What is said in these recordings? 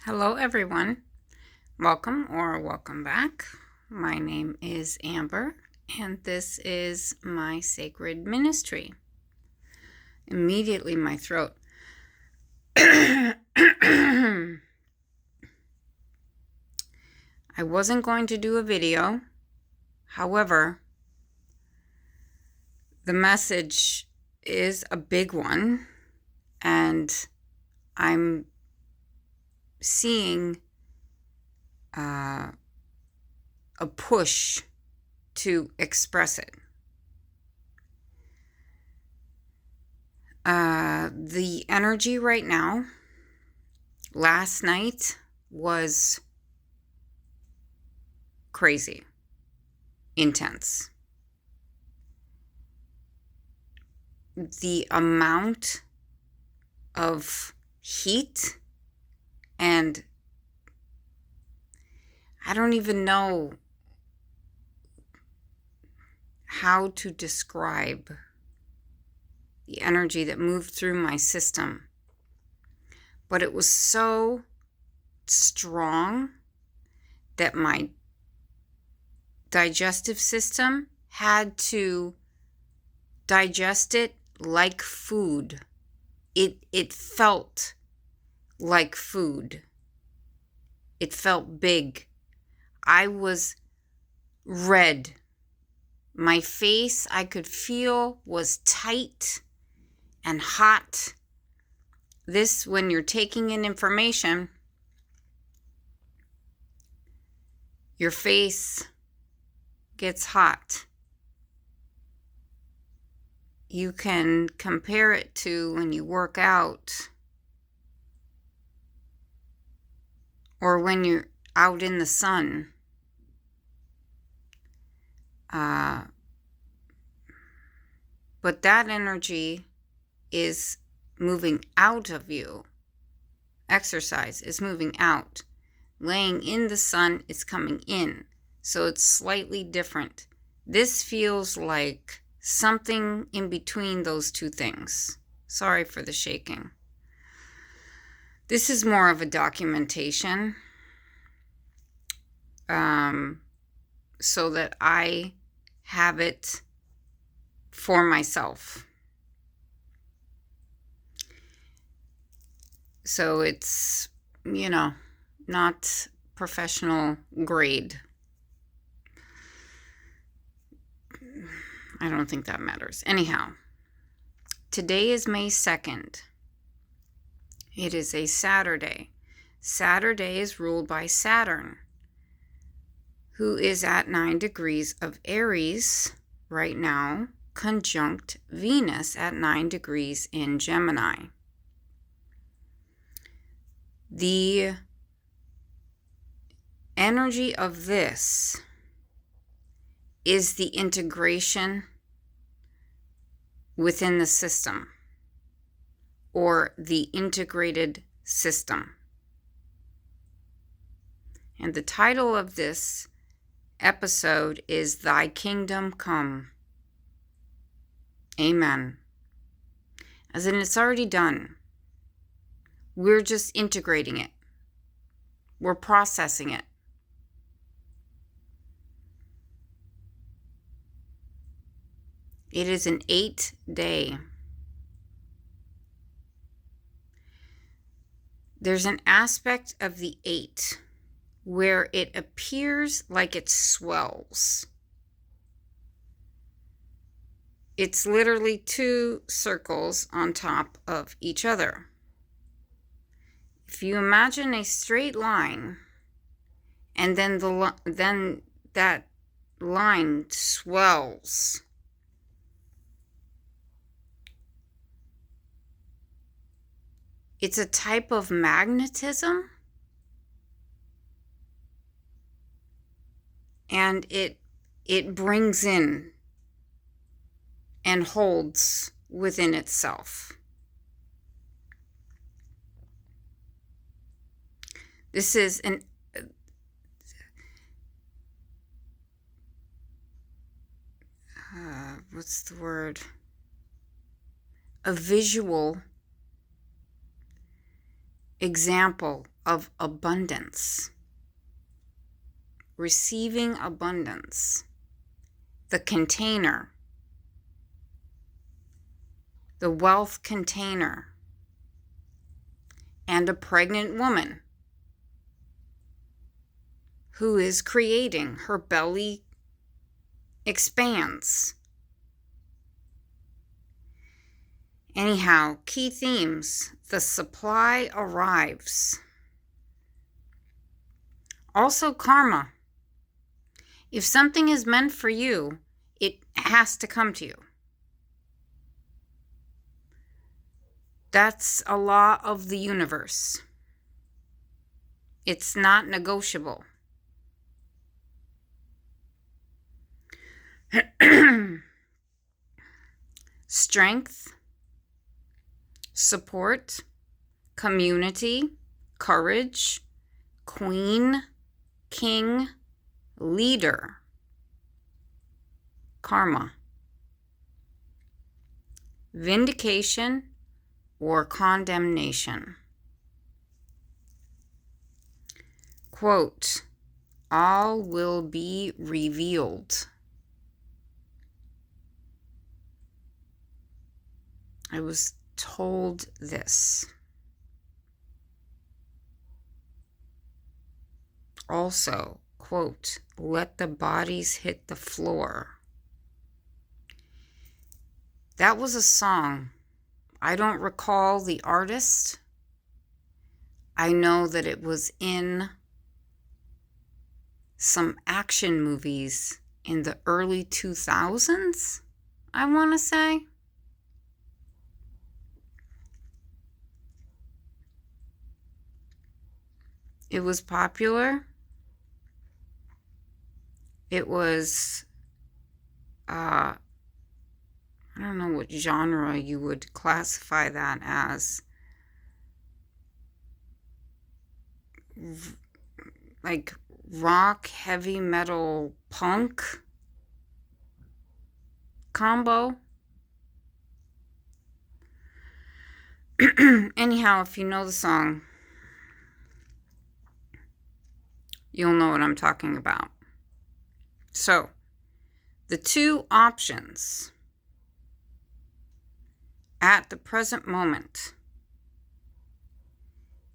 Hello, everyone. Welcome or welcome back. My name is Amber, and this is my sacred ministry. Immediately, my throat. I wasn't going to do a video. However, the message is a big one, and I'm seeing a push to express it. The energy right now, last night was crazy, intense. The amount of heat, and I don't even know how to describe the energy that moved through my system. But it was so strong that my digestive system had to digest it like food. It felt like food. It felt big. I was red. My face, I could feel, was tight and hot. This, when you're taking in information, your face gets hot. You can compare it to when you work out or when you're out in the sun. But that energy is moving out of you. Exercise is moving out. Laying in the sun is coming in. So it's slightly different. This feels like something in between those two things. Sorry for the shaking. This is more of a documentation, so that I have it for myself. So it's, not professional grade. I don't think that matters. Anyhow, today is May 2nd. It is a Saturday. Saturday is ruled by Saturn, who is at 9 degrees of Aries right now, conjunct Venus at 9 degrees in Gemini. The energy of this is the integration within the system, or the integrated system. And the title of this episode is Thy Kingdom Come. Amen. As in, it's already done. We're just integrating it. We're processing it. It is an 8-day. There's an aspect of the 8 where it appears like it swells. It's literally 2 circles on top of each other. If you imagine a straight line, and then that line swells, it's a type of magnetism, and it brings in and holds within itself. This is what's the word? A visual example of abundance, receiving abundance, the container, the wealth container, and a pregnant woman who is creating. Her belly expands. Anyhow, key themes. The supply arrives. Also, karma. If something is meant for you, it has to come to you. That's a law of the universe. It's not negotiable. Strength, support, community, courage, queen, king, leader, karma, vindication or condemnation. Quote, all will be revealed. I was told this. Also, quote, let the bodies hit the floor. That was a song. I don't recall the artist. I know that it was in some action movies in the early 2000s, I want to say. It was popular. It was, I don't know what genre you would classify that as. Like rock, heavy metal, punk combo. Anyhow, if you know the song, you'll know what I'm talking about. So, the two options at the present moment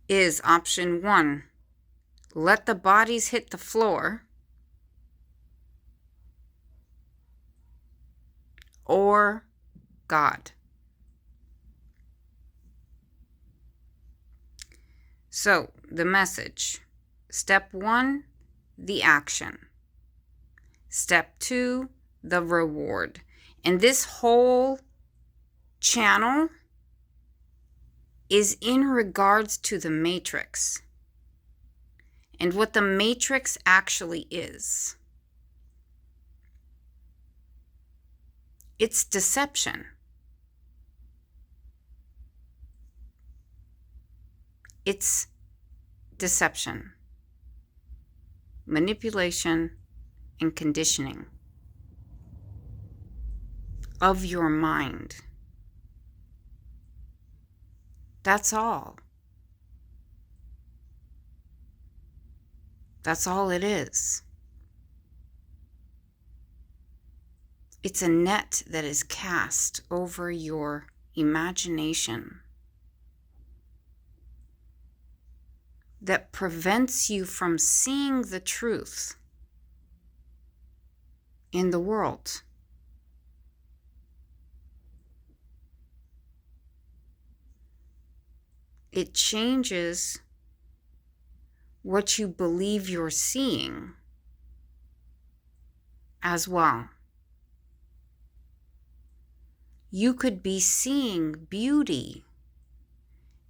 is option 1, let the bodies hit the floor, or God. So, the message. Step 1, the action. Step 2, the reward. And this whole channel is in regards to the matrix and what the matrix actually is. It's deception. It's deception, manipulation, and conditioning of your mind. That's all. That's all it is. It's a net that is cast over your imagination that prevents you from seeing the truth in the world. It changes what you believe you're seeing as well. You could be seeing beauty,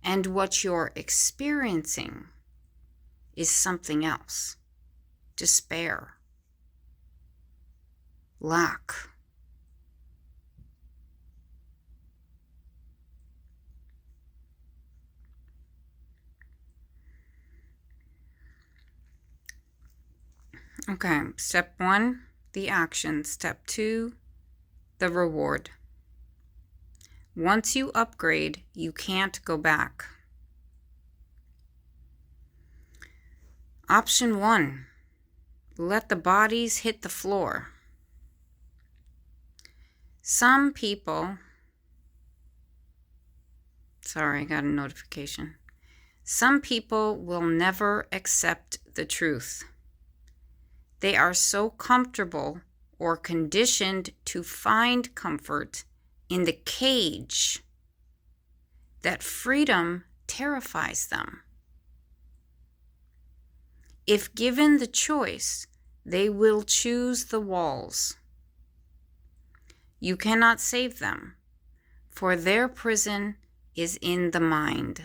and what you're experiencing is something else. Despair, lack. Okay, step 1, the action. Step 2, the reward. Once you upgrade, you can't go back. Option 1, let the bodies hit the floor. Some people, sorry, I got a notification. Some people will never accept the truth. They are so comfortable or conditioned to find comfort in the cage that freedom terrifies them. If given the choice, they will choose the walls. You cannot save them, for their prison is in the mind.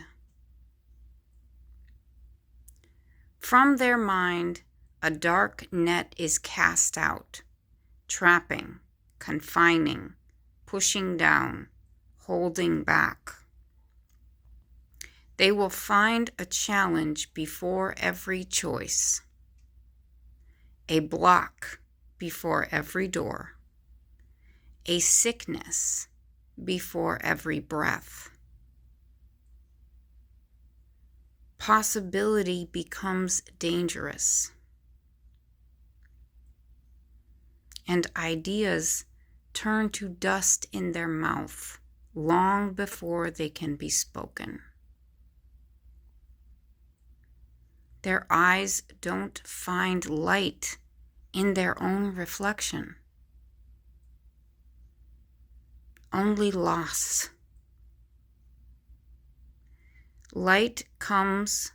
From their mind, a dark net is cast out, trapping, confining, pushing down, holding back. They will find a challenge before every choice, a block before every door, a sickness before every breath. Possibility becomes dangerous, and ideas turn to dust in their mouth long before they can be spoken. Their eyes don't find light in their own reflection, only loss. Light comes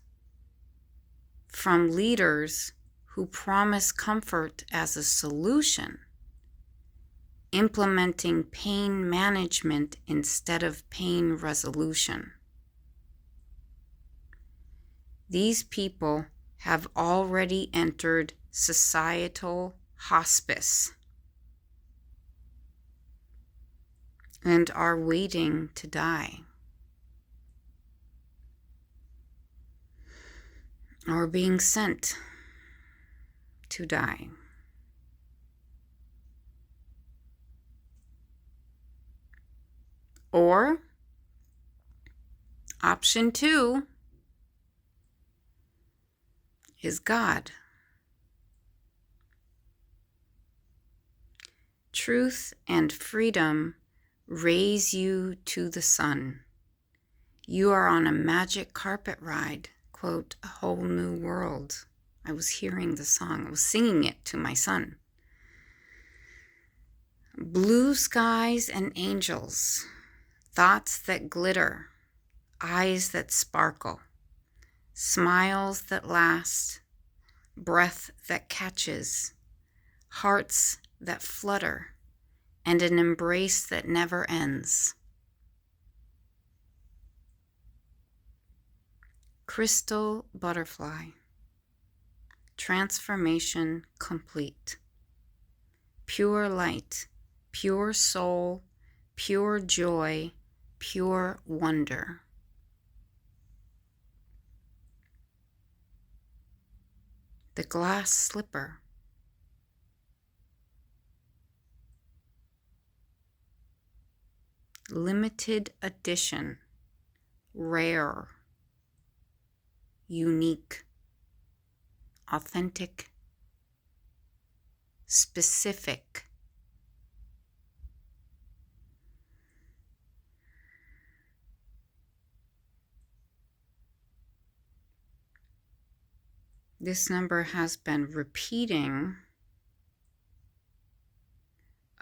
from leaders who promise comfort as a solution, implementing pain management instead of pain resolution. These people have already entered societal hospice and are waiting to die, or being sent to die. Or option 2 is God. Truth and freedom raise you to the sun. You are on a magic carpet ride, quote, a whole new world. I was hearing the song. I was singing it to my son. Blue skies and angels, thoughts that glitter, eyes that sparkle, smiles that last, breath that catches, hearts that flutter, and an embrace that never ends. Crystal butterfly, transformation complete. Pure light, pure soul, pure joy, pure wonder. The glass slipper. Limited edition, rare, unique, authentic, specific. This number has been repeating.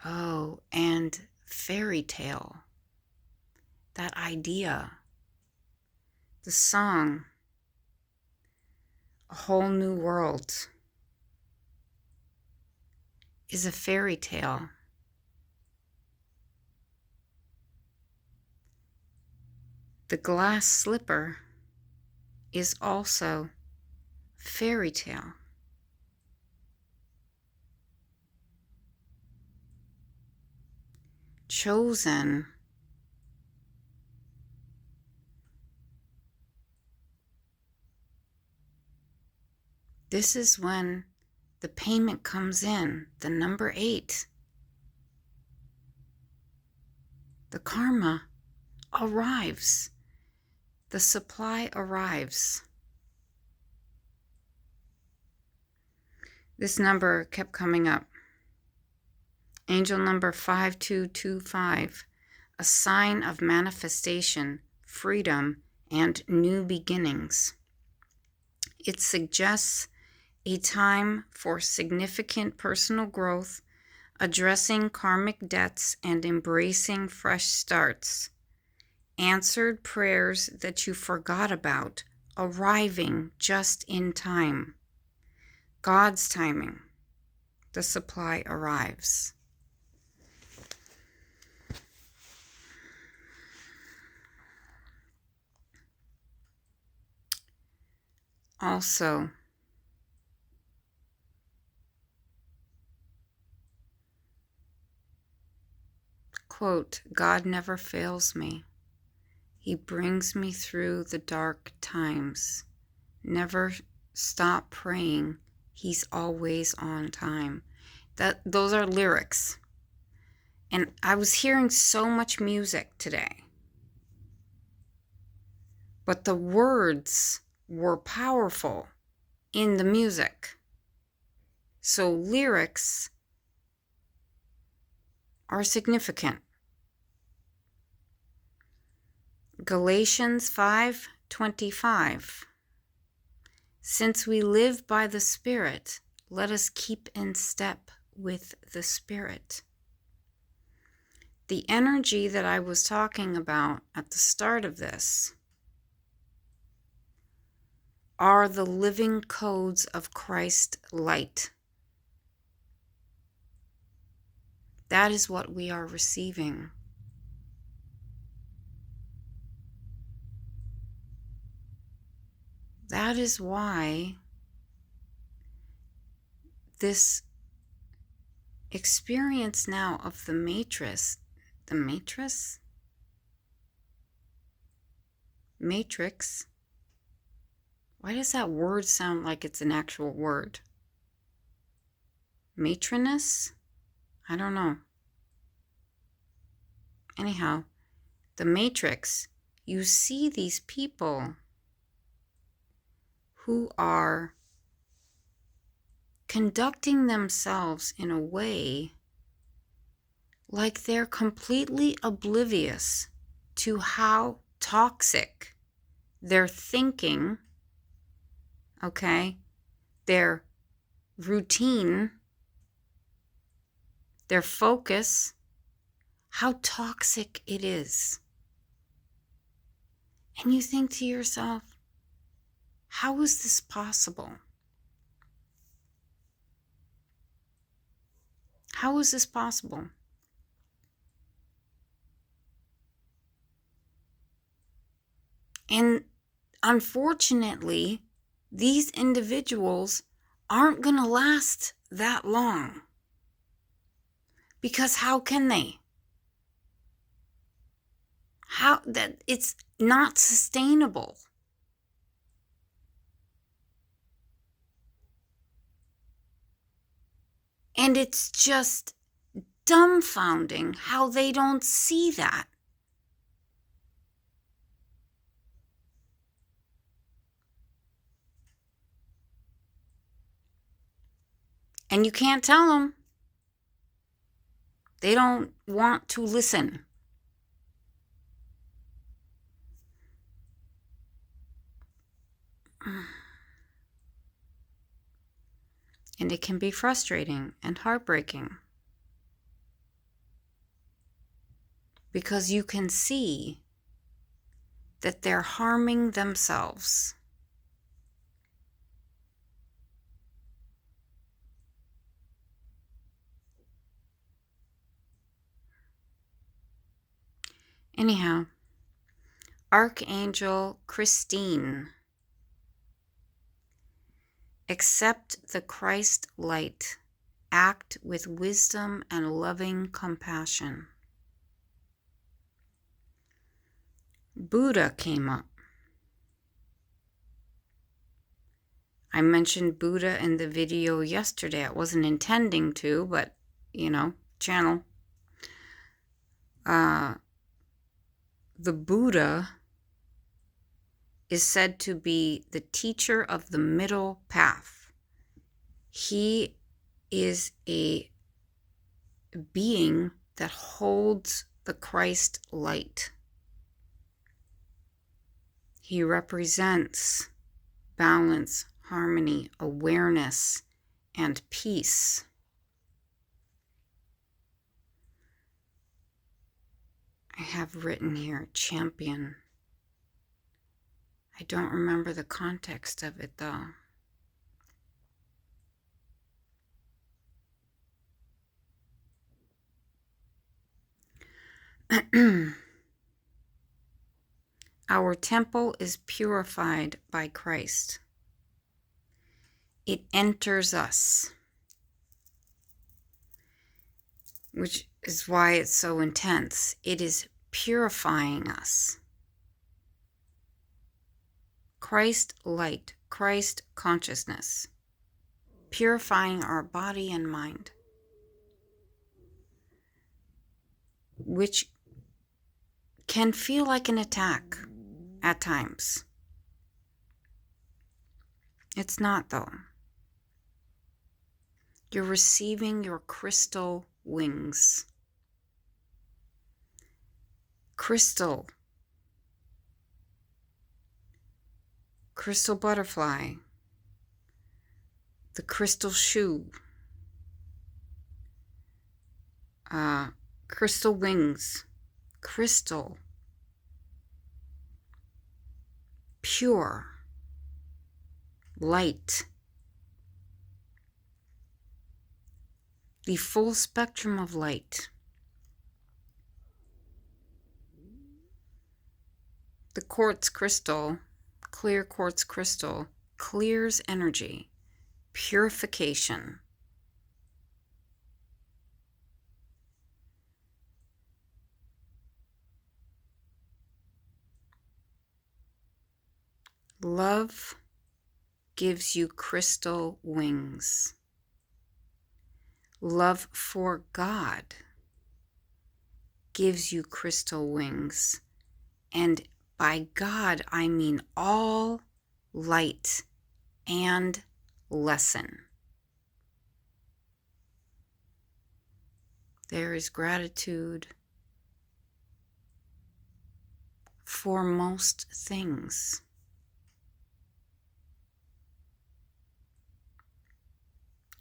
Oh, and fairy tale. That idea. The song, A Whole New World, is a fairy tale. The glass slipper is also fairy tale. Chosen this is when the payment comes in, the number 8. The karma arrives. The supply arrives. This number kept coming up. Angel number 5225, a sign of manifestation, freedom, and new beginnings. It suggests a time for significant personal growth, addressing karmic debts, and embracing fresh starts. Answered prayers that you forgot about, arriving just in time. God's timing. The supply arrives. Also, quote, God never fails me. He brings me through the dark times. Never stop praying. He's always on time. Those are lyrics. And I was hearing so much music today. But the words were powerful in the music. So lyrics are significant. Galatians 5:25. Since we live by the Spirit, let us keep in step with the Spirit. The energy that I was talking about at the start of this are the living codes of Christ light. That is what we are receiving. That is why this experience now of the matrix, why does that word sound like it's an actual word? Matroness? I don't know. Anyhow, the matrix, you see these people who are conducting themselves in a way like they're completely oblivious to how toxic their thinking, their routine, their focus, how toxic it is. And you think to yourself, how is this possible? How is this possible? And unfortunately, these individuals aren't going to last that long. Because how can they? It's not sustainable. And it's just dumbfounding how they don't see that. And you can't tell them. They don't want to listen. And it can be frustrating and heartbreaking. Because you can see that they're harming themselves. Anyhow, Archangel Christine, accept the Christ light, act with wisdom and loving compassion. Buddha came up. I mentioned Buddha in the video yesterday. I wasn't intending to, but, channel. The Buddha is said to be the teacher of the middle path. He is a being that holds the Christ light. He represents balance, harmony, awareness, and peace. I have written here, champion. I don't remember the context of it though. Our temple is purified by Christ. It enters us, which is why it's so intense. It is purifying us. Christ light, Christ consciousness, purifying our body and mind, which can feel like an attack at times. It's not though. You're receiving your crystal wings. Crystal butterfly, the crystal shoe, crystal wings, crystal, pure, light, the full spectrum of light. The quartz crystal, clear quartz crystal, clears energy, purification. Love gives you crystal wings. Love for God gives you crystal wings. And by God, I mean all light and lesson. There is gratitude for most things.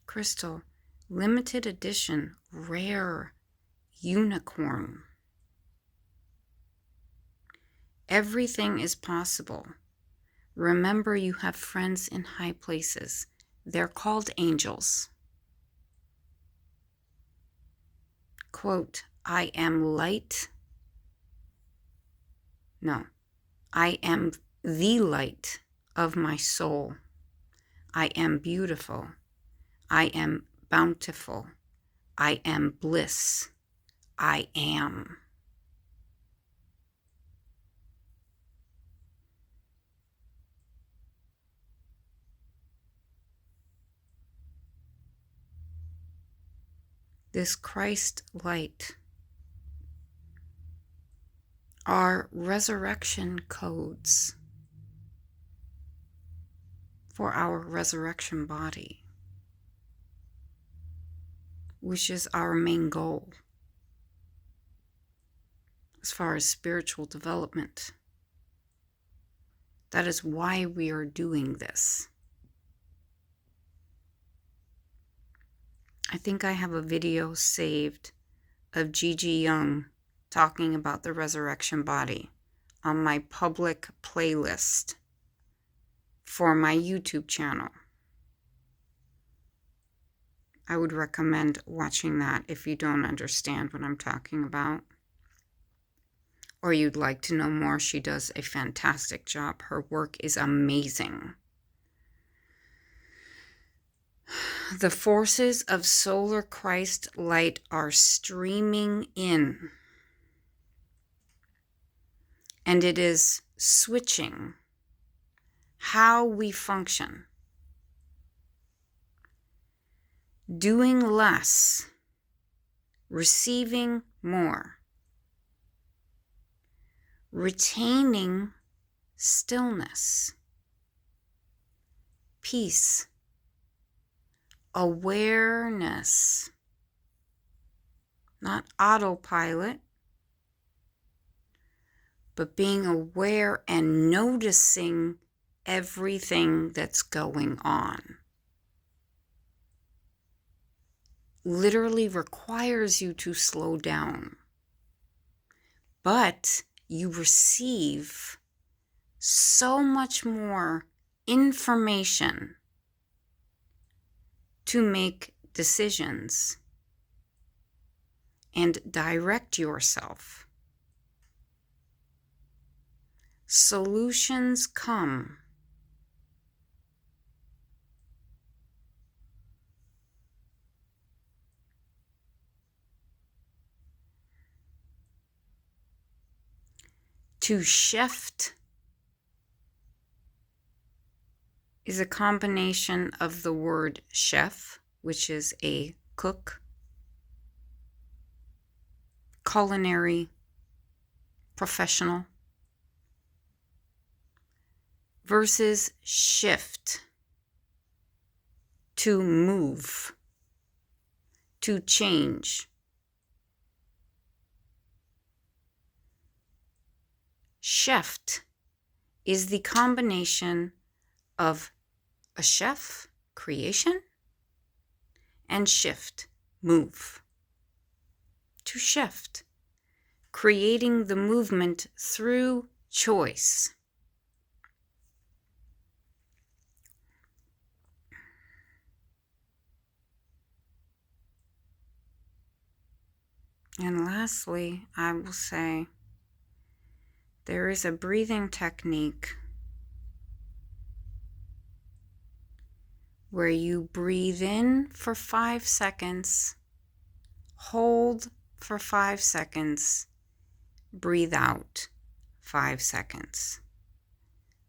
Crystal, limited edition, rare, unicorn. Everything is possible. Remember, you have friends in high places. They're called angels. Quote, I am light. No, I am the light of my soul. I am beautiful. I am bountiful. I am bliss. I am. This Christ light are resurrection codes for our resurrection body, which is our main goal as far as spiritual development. That is why we are doing this. I think I have a video saved of Gigi Young talking about the resurrection body on my public playlist for my YouTube channel. I would recommend watching that if you don't understand what I'm talking about, or you'd like to know more. She does a fantastic job. Her work is amazing. The forces of solar Christ light are streaming in, and it is switching how we function. Doing less, receiving more, retaining stillness, peace, awareness, not autopilot, but being aware and noticing everything that's going on. Literally requires you to slow down. But you receive so much more information to make decisions and direct yourself. Solutions come. To shift is a combination of the word chef, which is a cook, culinary professional, versus shift, to move, to change. Shift is the combination of a chef, creation, and shift, move. To shift, creating the movement through choice. And lastly, I will say there is a breathing technique where you breathe in for 5 seconds, hold for 5 seconds, breathe out 5 seconds.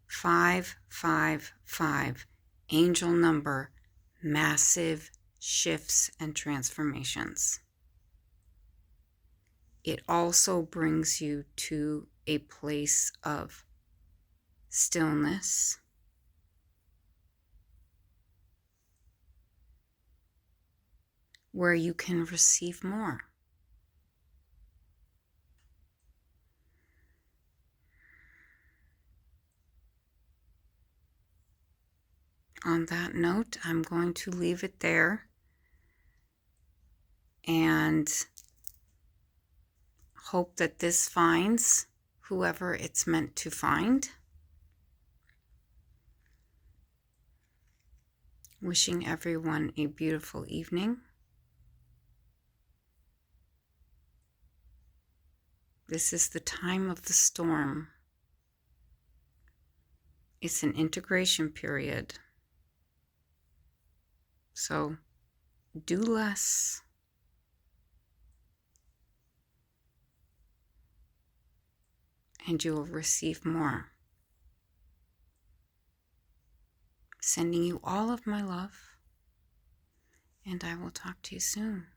5, 5, 5, angel number, massive shifts and transformations. It also brings you to a place of stillness, where you can receive more. On that note, I'm going to leave it there and hope that this finds whoever it's meant to find. Wishing everyone a beautiful evening. This is the time of the storm. It's an integration period. So do less. And you will receive more. Sending you all of my love. And I will talk to you soon.